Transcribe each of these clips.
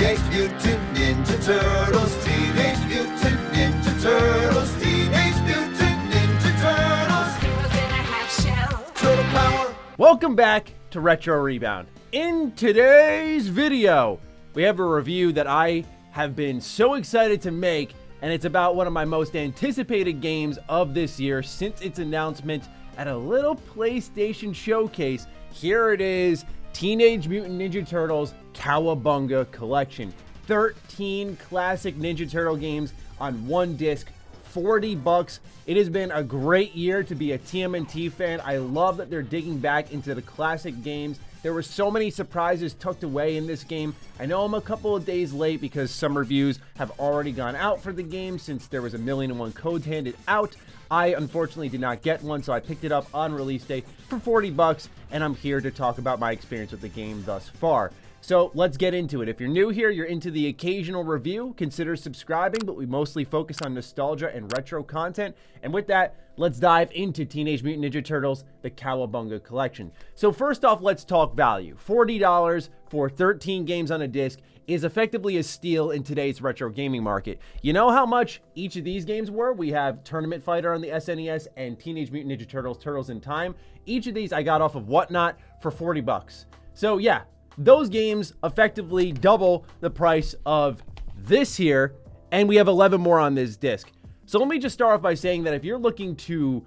Teenage Mutant Ninja Turtles, Teenage Mutant Ninja Turtles, Teenage Mutant Ninja Turtles. Heroes in a half shell. Turtle power. Welcome back to Retro Rebound. In today's video, we have a review that I have been so excited to make, and it's about one of my most anticipated games of this year since its announcement at a little PlayStation showcase. Here it is, Teenage Mutant Ninja Turtles Cowabunga Collection. 13 classic Ninja Turtle games on one disc, $40. It has been a great year to be a TMNT fan. I love that they're digging back into the classic games. There were so many surprises tucked away in this game. I know I'm a couple of days late because some reviews have already gone out for the game since there was 1,000,001 codes handed out. I unfortunately did not get one, so I picked it up on release day for $40, and I'm here to talk about my experience with the game thus far. So let's get into it. If you're new here, you're into the occasional review, consider subscribing, but we mostly focus on nostalgia and retro content. And with that, let's dive into Teenage Mutant Ninja Turtles, the Cowabunga Collection. So first off, let's talk value. $40 for 13 games on a disc is effectively a steal in today's retro gaming market. You know how much each of these games were? We have Tournament Fighter on the SNES and Teenage Mutant Ninja Turtles, Turtles in Time. Each of these I got off of Whatnot for $40. So yeah, those games effectively double the price of this here, and we have 11 more on this disc. So let me just start off by saying that if you're looking to,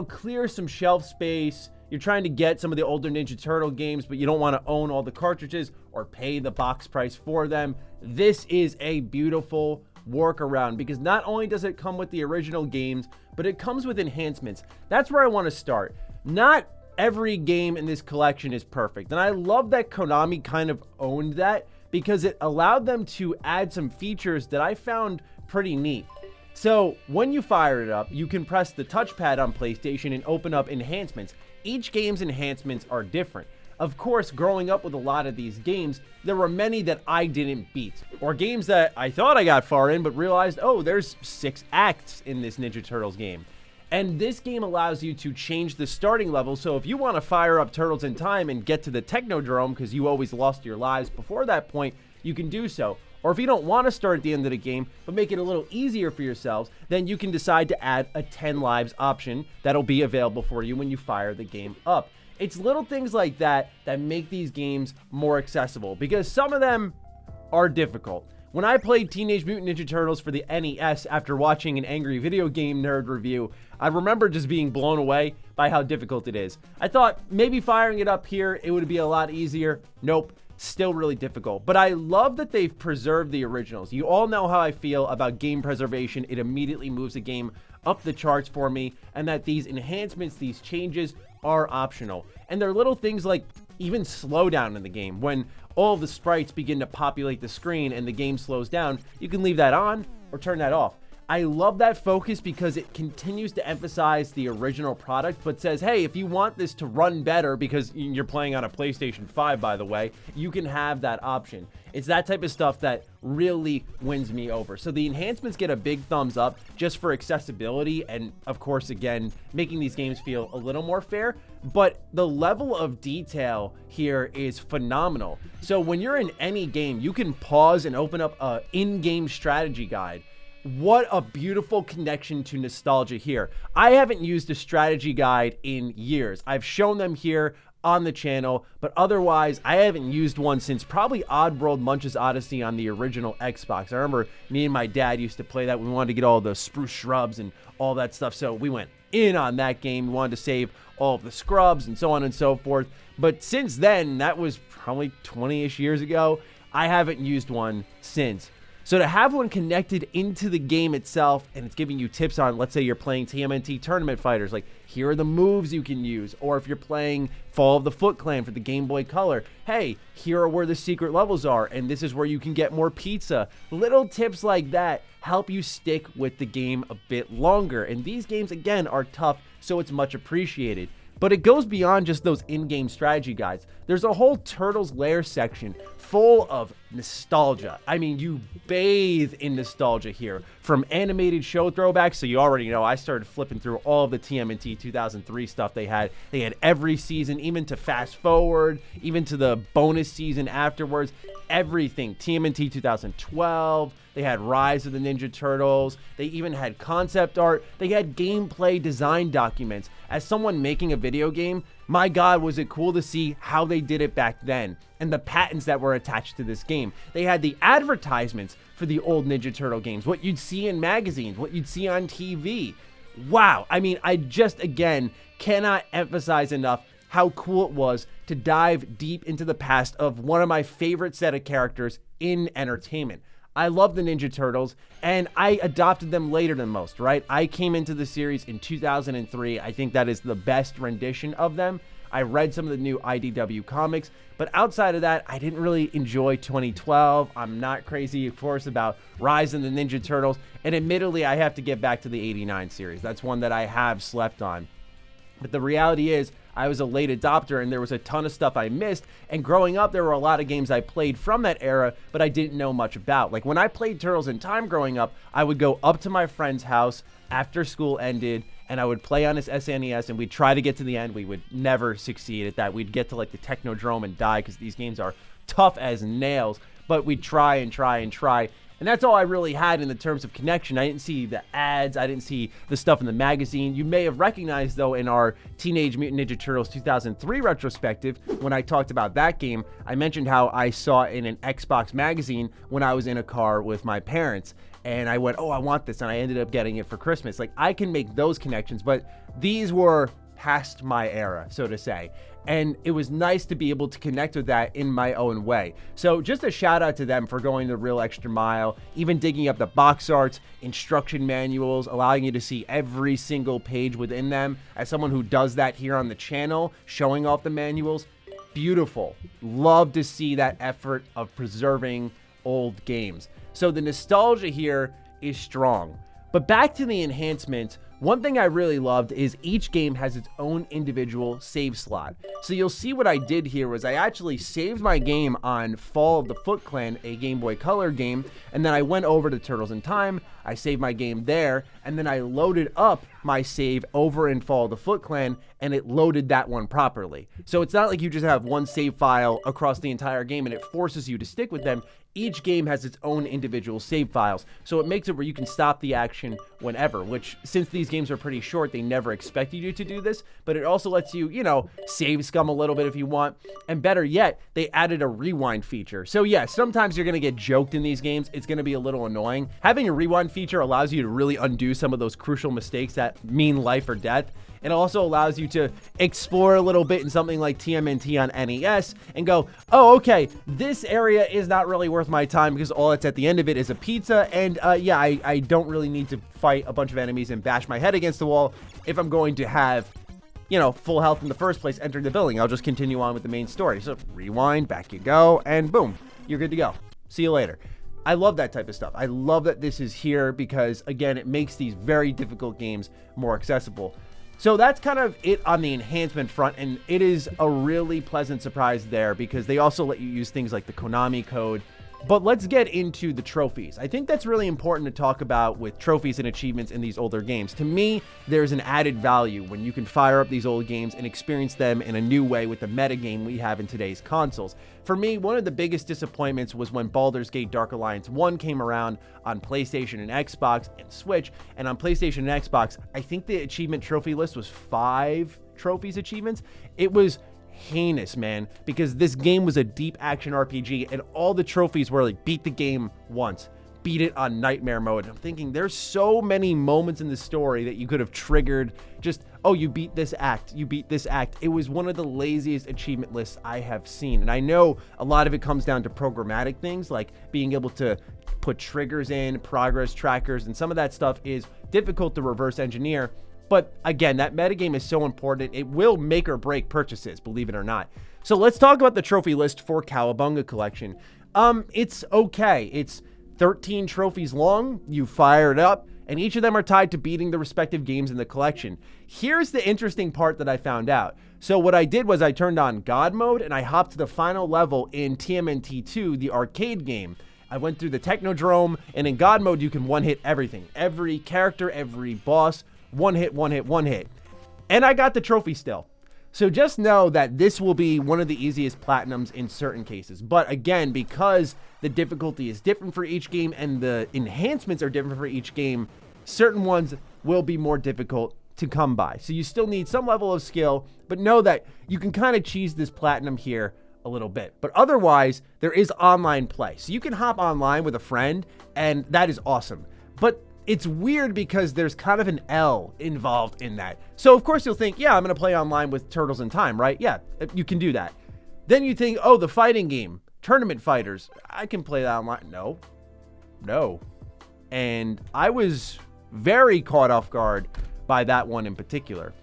clear some shelf space, you're trying to get some of the older Ninja Turtle games, but you don't want to own all the cartridges or pay the box price for them, this is a beautiful workaround because not only does it come with the original games, but it comes with enhancements. That's where I want to start. Not every game in this collection is perfect, and I love that Konami kind of owned that because it allowed them to add some features that I found pretty neat. So when you fire it up, you can press the touchpad on PlayStation and open up enhancements. Each game's enhancements are different. Of course, growing up with a lot of these games, there were many that I didn't beat, or games that I thought I got far in but realized, oh, there's 6 acts in this Ninja Turtles game. And this game allows you to change the starting level, so if you want to fire up Turtles in Time and get to the Technodrome because you always lost your lives before that point, you can do so. Or if you don't want to start at the end of the game, but make it a little easier for yourselves, then you can decide to add a 10 lives option that'll be available for you when you fire the game up. It's little things like that that make these games more accessible because some of them are difficult. When I played Teenage Mutant Ninja Turtles for the NES after watching an Angry Video Game Nerd review, I remember just being blown away by how difficult it is. I thought maybe firing it up here, it would be a lot easier. Nope, still really difficult. But I love that they've preserved the originals. You all know how I feel about game preservation. It immediately moves the game up the charts for me, and that these enhancements, these changes are optional. And they're little things like even slowdown in the game. When all the sprites begin to populate the screen and the game slows down, you can leave that on or turn that off. I love that focus because it continues to emphasize the original product, but says, hey, if you want this to run better, because you're playing on a PlayStation 5, by the way, you can have that option. It's that type of stuff that really wins me over. So the enhancements get a big thumbs up just for accessibility and, of course, again, making these games feel a little more fair. But the level of detail here is phenomenal. So when you're in any game, you can pause and open up an in-game strategy guide. What a beautiful connection to nostalgia here. I haven't used a strategy guide in years. I've shown them here on the channel, but otherwise I haven't used one since probably Oddworld Munch's Odyssey on the original Xbox. I remember me and my dad used to play that. We wanted to get all the spruce shrubs and all that stuff, so we went in on that game. We wanted to save all of the scrubs and so on and so forth. But since then, that was probably 20-ish years ago, I haven't used one since. So to have one connected into the game itself, and it's giving you tips on, let's say you're playing TMNT Tournament Fighters, like here are the moves you can use. Or if you're playing Fall of the Foot Clan for the Game Boy Color, hey, here are where the secret levels are, and this is where you can get more pizza. Little tips like that help you stick with the game a bit longer. And these games, again, are tough, so it's much appreciated. But it goes beyond just those in-game strategy guides. There's a whole Turtles Lair section full of nostalgia. I mean, you bathe in nostalgia here, from animated show throwbacks. So you already know I started flipping through all of the TMNT 2003 stuff they had. They had every season, even to fast forward, even to the bonus season afterwards, everything. TMNT 2012, they had Rise of the Ninja Turtles. They even had concept art. They had gameplay design documents. As someone making a video game, my God, was it cool to see how they did it back then and the patents that were attached to this game. They had the advertisements for the old Ninja Turtle games, what you'd see in magazines, what you'd see on TV. Wow. I mean, I just, again, cannot emphasize enough how cool it was to dive deep into the past of one of my favorite set of characters in entertainment. I love the Ninja Turtles, and I adopted them later than most, right? I came into the series in 2003. I think that is the best rendition of them. I read some of the new IDW comics, but outside of that, I didn't really enjoy 2012. I'm not crazy, of course, about Rise of the Ninja Turtles, and admittedly, I have to get back to the 89 series. That's one that I have slept on. But the reality is, I was a late adopter and there was a ton of stuff I missed. And growing up, there were a lot of games I played from that era, but I didn't know much about. Like when I played Turtles in Time growing up, I would go up to my friend's house after school ended and I would play on his SNES and we'd try to get to the end. We would never succeed at that. We'd get to like the Technodrome and die because these games are tough as nails, but we'd try and try and try. And that's all I really had in the terms of connection. I didn't see the ads. I didn't see the stuff in the magazine. You may have recognized, though, in our Teenage Mutant Ninja Turtles 2003 retrospective, when I talked about that game, I mentioned how I saw it in an Xbox magazine when I was in a car with my parents. And I went, oh, I want this. And I ended up getting it for Christmas. Like, I can make those connections, but these were past my era, so to say. And it was nice to be able to connect with that in my own way. So just a shout out to them for going the real extra mile, even digging up the box arts, instruction manuals, allowing you to see every single page within them. As someone who does that here on the channel, showing off the manuals, beautiful. Love to see that effort of preserving old games. So the nostalgia here is strong. But back to the enhancements, one thing I really loved is each game has its own individual save slot. So you'll see what I did here was I actually saved my game on Fall of the Foot Clan, a Game Boy Color game, and then I went over to Turtles in Time, I saved my game there, and then I loaded up my save over in Fall of the Foot Clan, and it loaded that one properly. So it's not like you just have one save file across the entire game and it forces you to stick with them. Each game has its own individual save files, so it makes it where you can stop the action whenever, which, since these games are pretty short, they never expected you to do this, but it also lets you, you know, save scum a little bit if you want, and better yet, they added a rewind feature. So yeah, sometimes you're going to get joked in these games. It's going to be a little annoying. Having a rewind feature allows you to really undo some of those crucial mistakes that mean life or death. It also allows you to explore a little bit in something like TMNT on NES and go, oh, okay, this area is not really worth my time because all that's at the end of it is a pizza. And yeah, I don't really need to fight a bunch of enemies and bash my head against the wall if I'm going to have, you know, full health in the first place, enter the building. I'll just continue on with the main story. So rewind, back you go, and boom, you're good to go. See you later. I love that type of stuff. I love that this is here because, again, it makes these very difficult games more accessible. So that's kind of it on the enhancement front, and it is a really pleasant surprise there because they also let you use things like the Konami code. But let's get into the trophies. I think that's really important to talk about with trophies and achievements in these older games. To me, there's an added value when you can fire up these old games and experience them in a new way with the metagame we have in today's consoles. For me, one of the biggest disappointments was when Baldur's Gate Dark Alliance 1 came around on PlayStation and Xbox and Switch. And on PlayStation and Xbox, I think the achievement trophy list was 5 trophies achievements. It was heinous, man, because this game was a deep action RPG and all the trophies were like beat the game once, beat it on nightmare mode. I'm thinking there's so many moments in the story that you could have triggered just, oh, you beat this act, you beat this act. It was one of the laziest achievement lists I have seen. And I know a lot of it comes down to programmatic things like being able to put triggers in, progress trackers, and some of that stuff is difficult to reverse engineer. But again, that metagame is so important. It will make or break purchases, believe it or not. So let's talk about the trophy list for Cowabunga Collection. It's okay. It's 13 trophies long. You fire it up, and each of them are tied to beating the respective games in the collection. Here's the interesting part that I found out. So what I did was I turned on God mode, and I hopped to the final level in TMNT 2, the arcade game. I went through the Technodrome, and in God mode, you can one-hit everything. Every character, every boss, one hit, one hit, one hit. And I got the trophy still. So just know that this will be one of the easiest platinums in certain cases. But again, because the difficulty is different for each game and the enhancements are different for each game, certain ones will be more difficult to come by. So you still need some level of skill, but know that you can kind of cheese this platinum here a little bit. But otherwise, there is online play. So you can hop online with a friend, and that is awesome. But it's weird because there's kind of an L involved in that. So of course you'll think, yeah, I'm going to play online with Turtles in Time, right? Yeah, you can do that. Then you think, oh, the fighting game, Tournament Fighters, I can play that online. No. And I was very caught off guard by that one in particular.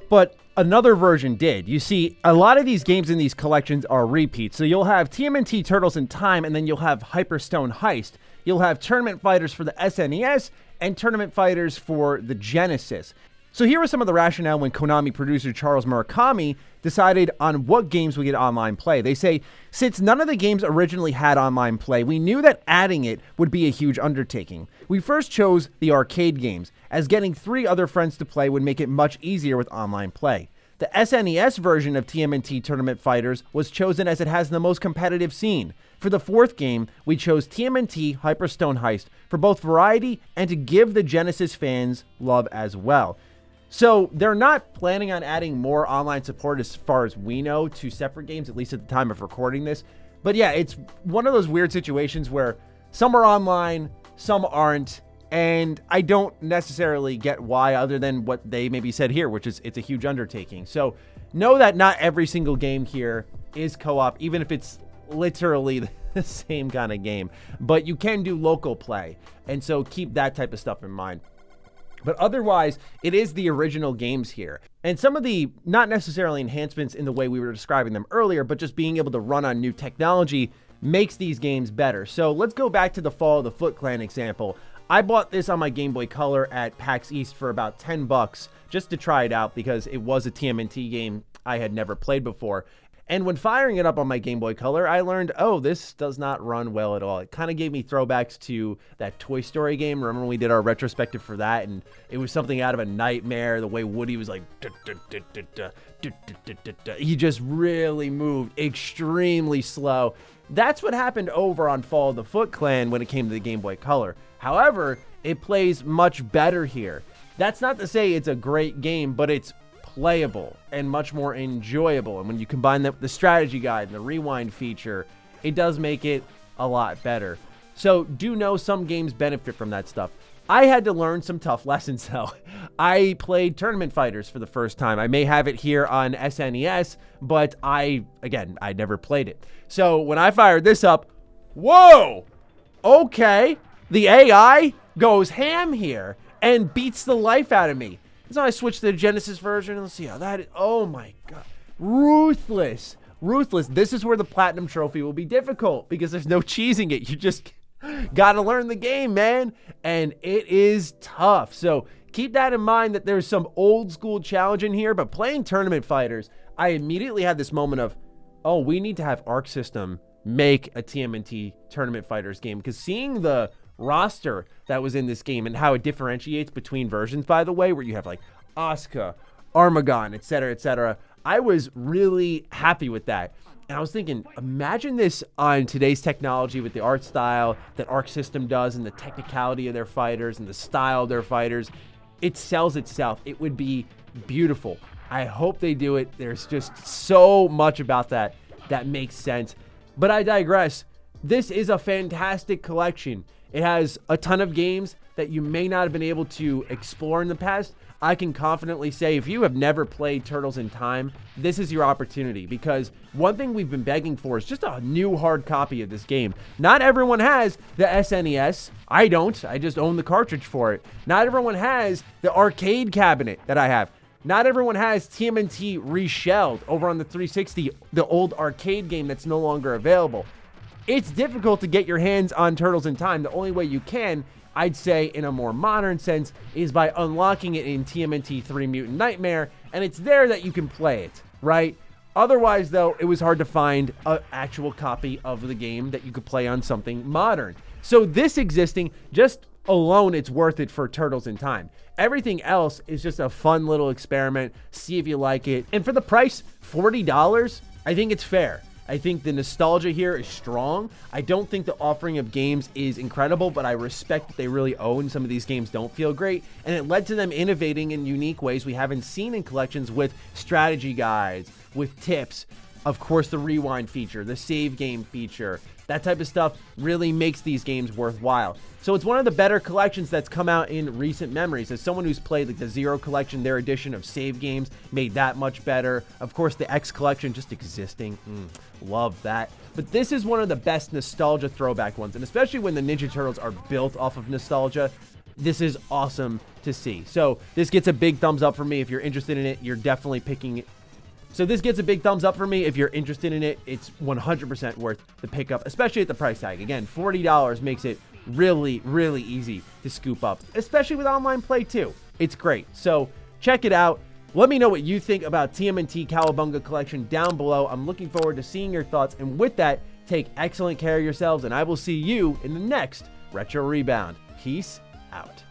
But another version did. You see, a lot of these games in these collections are repeats. So you'll have TMNT Turtles in Time, and then you'll have Hyperstone Heist. You'll have Tournament Fighters for the SNES and Tournament Fighters for the Genesis. So here was some of the rationale when Konami producer Charles Murakami decided on what games would get online play. They say, since none of the games originally had online play, we knew that adding it would be a huge undertaking. We first chose the arcade games, as getting 3 other friends to play would make it much easier with online play. The SNES version of TMNT Tournament Fighters was chosen as it has the most competitive scene. For the 4th game, we chose TMNT Hyperstone Heist for both variety and to give the Genesis fans love as well. So they're not planning on adding more online support as far as we know to separate games, at least at the time of recording this. But yeah, it's one of those weird situations where some are online, some aren't, and I don't necessarily get why other than what they maybe said here, which is it's a huge undertaking. So know that not every single game here is co-op, even if it's literally the same kind of game, but you can do local play, and so keep that type of stuff in mind. But otherwise, it is the original games here, and some of the not necessarily enhancements in the way we were describing them earlier, but just being able to run on new technology makes these games better. So let's go back to the Fall of the Foot Clan example. I bought this on my Game Boy Color at PAX East for about $10 just to try it out because it was a TMNT game I had never played before. And when firing it up on my Game Boy Color, I learned, oh, this does not run well at all. It kind of gave me throwbacks to that Toy Story game. Remember when we did our retrospective for that? And it was something out of a nightmare. The way Woody was like, he just really moved extremely slow. That's what happened over on Fall of the Foot Clan when it came to the Game Boy Color. However, it plays much better here. That's not to say it's a great game, but it's playable and much more enjoyable. And when you combine that with the strategy guide and the rewind feature, it does make it a lot better. So do know some games benefit from that stuff. I had to learn some tough lessons though. I played Tournament Fighters for the first time. I may have it here on SNES, but I never played it. So when I fired this up, whoa, okay, the AI goes ham here and beats the life out of me. So I switched to the Genesis version. Let's see how that is. Oh my God. Ruthless. This is where the Platinum Trophy will be difficult because there's no cheesing it. You just got to learn the game, man. And it is tough. So keep that in mind that there's some old school challenge in here. But playing Tournament Fighters, I immediately had this moment of, oh, we need to have Arc System make a TMNT Tournament Fighters game. Because seeing the roster that was in this game and how it differentiates between versions, by the way, where you have like Asuka, Armagon, etc. I was really happy with that. And I was thinking, imagine this on today's technology with the art style that Arc System does and the technicality of their fighters and the style of their fighters. It sells itself. It would be beautiful. I hope they do it. There's just so much about that makes sense. But I digress. This is a fantastic collection. It has a ton of games that you may not have been able to explore in the past. I can confidently say if you have never played Turtles in Time, this is your opportunity, because one thing we've been begging for is just a new hard copy of this game. Not everyone has the SNES. I don't. I just own the cartridge for it. Not everyone has the arcade cabinet that I have. Not everyone has TMNT Reshelled over on the 360, the old arcade game that's no longer available. It's difficult to get your hands on Turtles in Time. The only way you can, I'd say in a more modern sense, is by unlocking it in TMNT 3 Mutant Nightmare, and it's there that you can play it, right? Otherwise, though, it was hard to find an actual copy of the game that you could play on something modern. So this existing, just alone, it's worth it for Turtles in Time. Everything else is just a fun little experiment. See if you like it. And for the price, $40, I think it's fair. I think the nostalgia here is strong. I don't think the offering of games is incredible, but I respect that they really own some of these games don't feel great. And it led to them innovating in unique ways we haven't seen in collections, with strategy guides, with tips, of course, the rewind feature, the save game feature. That type of stuff really makes these games worthwhile. So it's one of the better collections that's come out in recent memories. As someone who's played like the Zero collection, their edition of save games made that much better. Of course, the X collection just existing, love that. But this is one of the best nostalgia throwback ones, and especially when the Ninja Turtles are built off of nostalgia, this is awesome to see. So this gets a big thumbs up for me. If you're interested in it, you're definitely picking it. So this gets a big thumbs up for me. If you're interested in it, it's 100% worth the pickup, especially at the price tag. Again, $40 makes it really, really easy to scoop up, especially with online play too. It's great. So check it out. Let me know what you think about TMNT Cowabunga collection down below. I'm looking forward to seeing your thoughts. And with that, take excellent care of yourselves, and I will see you in the next Retro Rebound. Peace out.